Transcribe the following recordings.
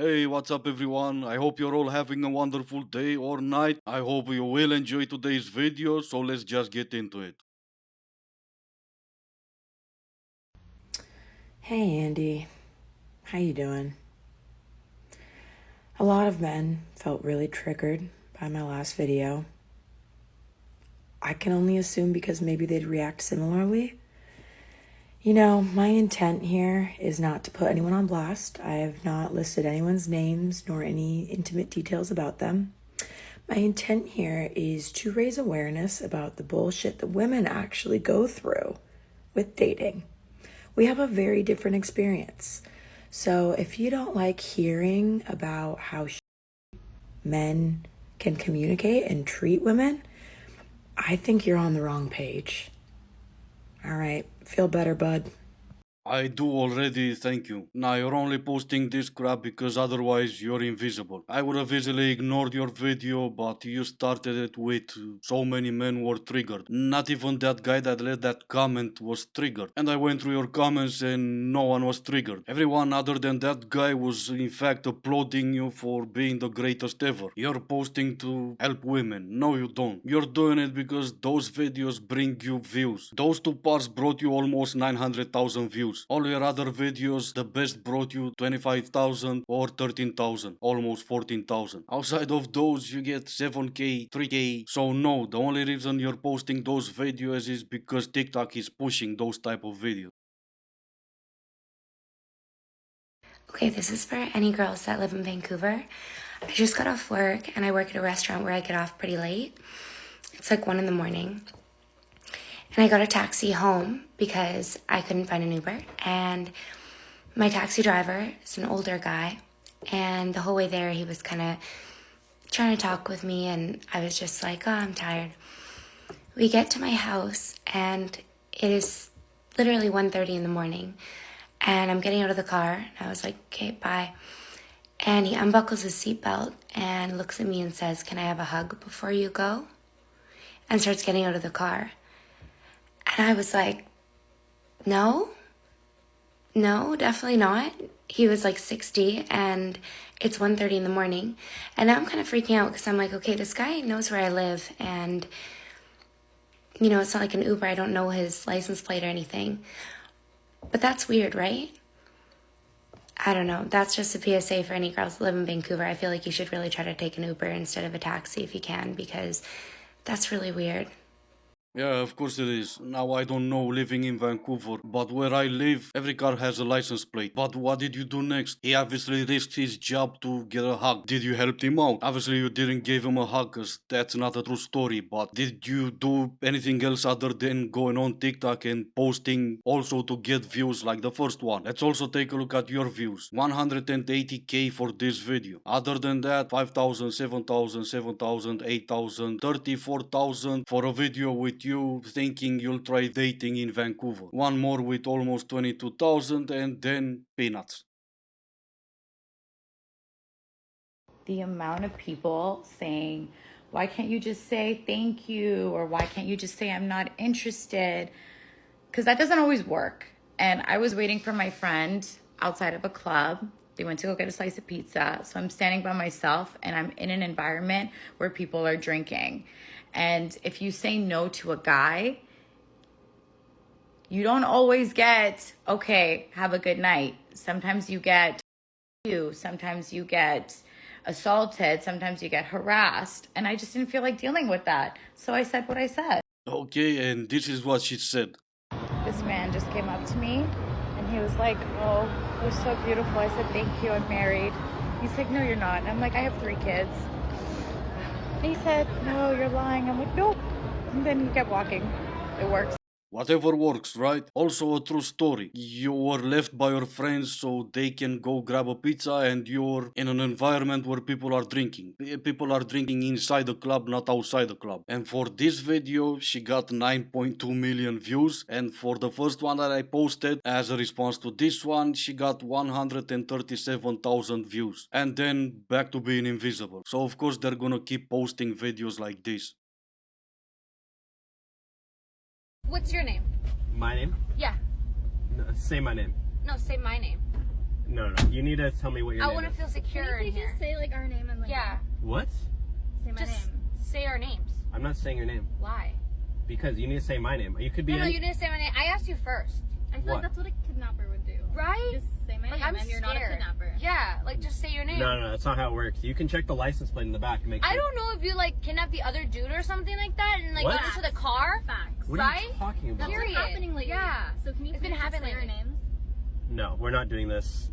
Hey, what's up everyone? I hope you're all having a wonderful day or night. I hope you will enjoy today's video, so let's just get into it. Hey Andy, how you doing? A lot of men felt really triggered by my last video. I can only assume because maybe they'd react similarly. You know, my intent here is not to put anyone on blast. I have not listed anyone's names nor any intimate details about them. My intent here is to raise awareness about the bullshit that women actually go through with dating. We have a very different experience. So if you don't like hearing about how men can communicate and treat women, I think you're on the wrong page. All right, feel better, bud. I do already, thank you. Now you're only posting this crap because otherwise you're invisible. I would have easily ignored your video, but you started it with so many men were triggered. Not even that guy that led that comment was triggered. And I went through your comments and no one was triggered. Everyone other than that guy was in fact applauding you for being the greatest ever. You're posting to help women. No, you don't. You're doing it because those videos bring you views. Those two parts brought you almost 900,000 views. All your other videos, the best brought you 25,000 or 13,000, almost 14,000. Outside of those, you get 7k, 3k. So no, the only reason you're posting those videos is because TikTok is pushing those type of videos. Okay, this is for any girls that live in Vancouver. I just got off work and I work at a restaurant where I get off pretty late. It's like 1 in the morning. And I got a taxi home because I couldn't find an Uber. And my taxi driver is an older guy. And the whole way there, he was kind of trying to talk with me. And I was just like, oh, I'm tired. We get to my house and it is literally 1:30 in the morning. And I'm getting out of the car. And I was like, okay, bye. And he unbuckles his seatbelt and looks at me and says, can I have a hug before you go? And starts getting out of the car. And I was like, no, definitely not. He was like 60 and it's 1:30 in the morning. And now I'm kind of freaking out because I'm like, okay, this guy knows where I live. And, you know, it's not like an Uber. I don't know his license plate or anything. But that's weird, right? I don't know. That's just a PSA for any girls that live in Vancouver. I feel like you should really try to take an Uber instead of a taxi if you can, because that's really weird. Yeah, of course it is. Now I don't know living in Vancouver, but where I live, every car has a license plate. But what did you do next? He obviously risked his job to get a hug. Did you help him out? Obviously you didn't give him a hug cause that's not a true story, but did you do anything else other than going on TikTok and posting also to get views like the first one? Let's also take a look at your views. 180k for this video. Other than that, 5,000, 7,000, 7,000, 8,000, 34,000 for a video with you thinking you'll try dating in Vancouver. One more with almost 22,000 and then peanuts. The amount of people saying, why can't you just say thank you? Or why can't you just say I'm not interested? Because that doesn't always work. And I was waiting for my friend outside of a club. They went to go get a slice of pizza. So I'm standing by myself and I'm in an environment where people are drinking. And if you say no to a guy, you don't always get, okay, have a good night. Sometimes you get sometimes you get assaulted, sometimes you get harassed. And I just didn't feel like dealing with that. So I said what I said. Okay, and this is what she said. This man just came up to me and he was like, oh, you're so beautiful. I said, thank you, I'm married. He's like, no, you're not. And I'm like, I have 3 kids. And he said, no, you're lying. I'm like, nope. And then he kept walking. It works. Whatever works, right? Also a true story. You were left by your friends so they can go grab a pizza and you're in an environment where people are drinking. People are drinking inside the club, not outside the club. And for this video, she got 9.2 million views. And for the first one that I posted, as a response to this one, she got 137,000 views. And then back to being invisible. So of course they're gonna keep posting videos like this. What's your name? My name? Yeah. No, say my name. No, say my name. No. You need to tell me what your name is. I want to feel secure in Can you here. just say like our name and like Yeah. What? say my Just name? say our names. I'm not saying your name. Why? Because you need to say my name. You could be No, you didn't say my name. I asked you first. I feel What? like that's what a kidnapper would do. Right? Just say my Like, name I'm and you're not a scared. kidnapper. Yeah, like just say your name. No, that's not how it works. You can check the license plate in the back and make sure. I don't know if you like kidnapped the other dude or something like that and like What? got into the car. Facts. What are right? you talking about? That's Period. what's happening lately. Yeah. So can you It's been please just happening say our lately. names? No, we're not doing this.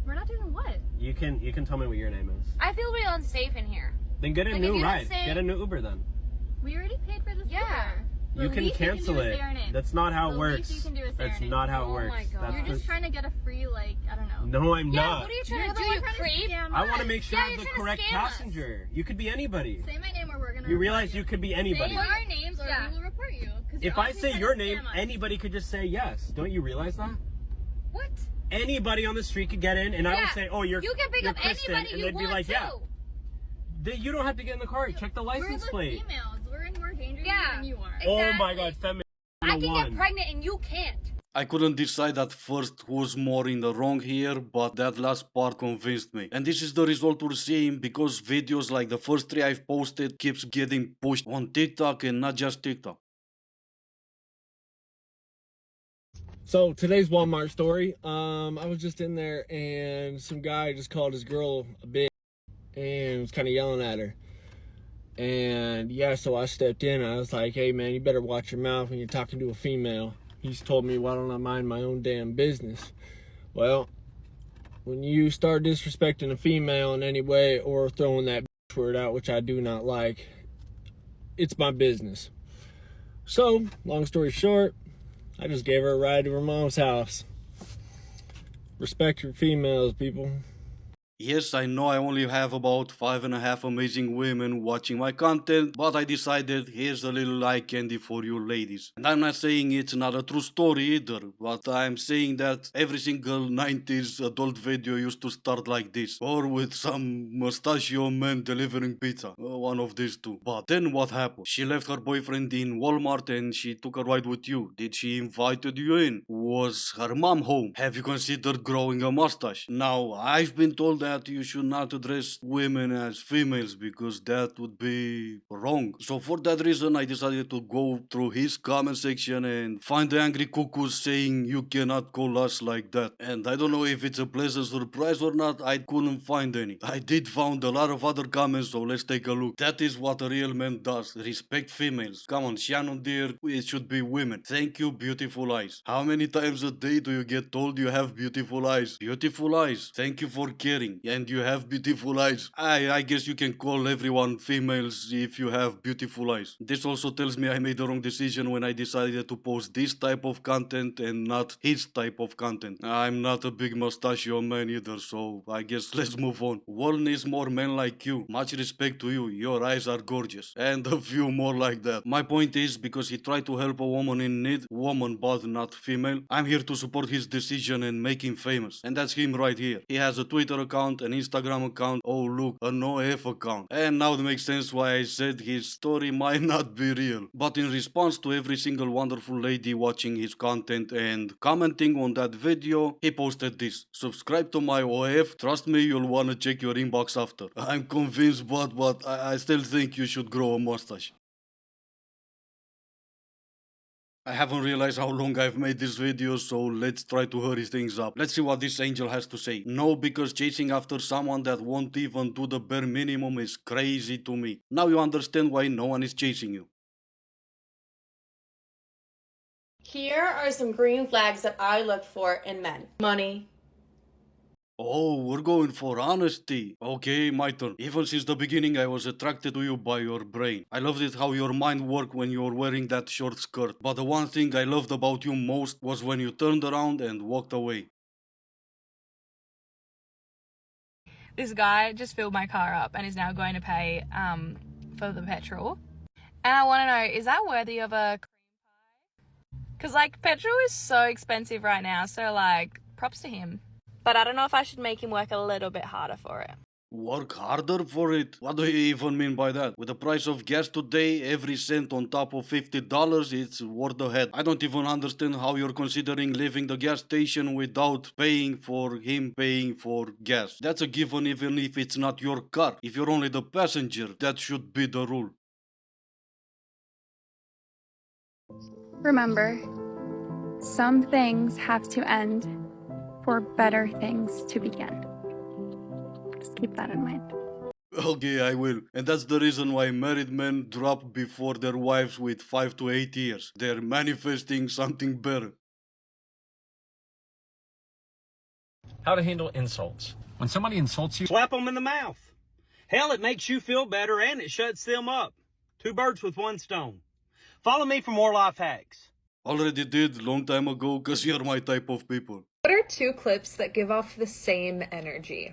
We're not doing what? You can tell me what your name is. I feel real unsafe in here. Then get a Like, if new you don't ride. say- Get a new Uber then. We already paid for this. Yeah. Uber. You The can least cancel do is it. say our name. That's not how it The works. least you can do is say That's our name. not how it Oh works. my God. That's You're just trying to get a free like I don't know. No, I'm Yeah, not. what are you trying You're to the do, one you trying to creep? scam I us. want to make sure Yeah, I'm you're the trying to correct scam us. passenger. You could be anybody. Say my name or we're gonna. You report realize you could be anybody. Say our names or Yeah. we will report you. 'Cause If you're I obviously say trying your to name, scam us. anybody could just say yes. Don't you realize that? What? Anybody on the street could get in, and I would say, "Oh, you're You can pick you're up Kristen," anybody and you they'd be want like, to. "Yeah." You don't have to get in the car. Check the We're license the plate. females. We're in more danger Yeah. than you are. Oh my Exactly. God, feminine I can get 101. pregnant and you can't. I couldn't decide at first who's more in the wrong here, but that last part convinced me. And this is the result we're seeing because videos like the first 3 I've posted keeps getting pushed on TikTok and not just TikTok. So today's Walmart story. I was just in there and some guy just called his girl a bitch and was kind of yelling at her. And yeah, so I stepped in and I was like, "Hey man, you better watch your mouth when you're talking to a female." He's told me, "Why don't I mind my own damn business?" Well, when you start disrespecting a female in any way or throwing that bitch word out, which I do not like, it's my business. So, long story short, I just gave her a ride to her mom's house. Respect your females, people. Yes, I know I only have about 5.5 amazing women watching my content, but I decided here's a little eye candy for you ladies. And I'm not saying it's not a true story either, but I'm saying that every single 90s adult video used to start like this, or with some mustachio man delivering pizza, one of these two. But then what happened? She left her boyfriend in Walmart and she took a ride with you. Did she invited you in? Was her mom home? Have you considered growing a mustache? Now, I've been told that you should not address women as females because that would be wrong. So for that reason, I decided to go through his comment section and find the angry cuckoos saying you cannot call us like that. And I don't know if it's a pleasant surprise or not, I couldn't find any. I did found a lot of other comments, so let's take a look. That is what a real man does. Respect females. Come on, Shannon dear, it should be women. Thank you, beautiful eyes. How many times a day do you get told you have beautiful eyes? Beautiful eyes. Thank you for caring. And you have beautiful eyes. I guess you can call everyone females if you have beautiful eyes. This also tells me I made the wrong decision when I decided to post this type of content and not his type of content. I'm not a big mustachio man either, so I guess let's move on. World needs more men like you. Much respect to you. Your eyes are gorgeous. And a few more like that. My point is, because he tried to help a woman in need, woman but not female, I'm here to support his decision and make him famous. And that's him right here. He has a Twitter account, an Instagram account, oh look, an OF account. And now it makes sense why I said his story might not be real. But in response to every single wonderful lady watching his content and commenting on that video, he posted this. Subscribe to my OF, trust me you'll wanna check your inbox after. I'm convinced but I still think you should grow a mustache. I haven't realized how long I've made this video, so let's try to hurry things up. Let's see what this angel has to say. No, because chasing after someone that won't even do the bare minimum is crazy to me. Now you understand why no one is chasing you. Here are some green flags that I look for in men. Money. Oh, we're going for honesty. Okay, my turn. Even since the beginning, I was attracted to you by your brain. I loved it how your mind worked when you were wearing that short skirt. But the one thing I loved about you most was when you turned around and walked away. This guy just filled my car up and is now going to pay for the petrol. And I want to know, is that worthy of a cream pie? Because, like, petrol is so expensive right now, so, like, props to him. But I don't know if I should make him work a little bit harder for it. Work harder for it? What do you even mean by that? With the price of gas today, every cent on top of $50, it's worth the head. I don't even understand how you're considering leaving the gas station without paying for him paying for gas. That's a given even if it's not your car. If you're only the passenger, that should be the rule. Remember, some things have to end for better things to begin. Just keep that in mind. Okay, I will. And that's the reason why married men drop before their wives with 5 to 8 years. They're manifesting something better. How to handle insults. When somebody insults you, slap them in the mouth. Hell, it makes you feel better and it shuts them up. 2 birds with 1 stone. Follow me for more life hacks. Already did long time ago, cause you're my type of people. What are 2 clips that give off the same energy?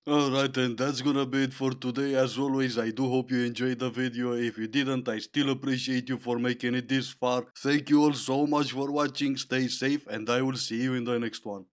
Alright, and that's gonna be it for today. As always, I do hope you enjoyed the video. If you didn't, I still appreciate you for making it this far. Thank you all so much for watching. Stay safe, and I will see you in the next one.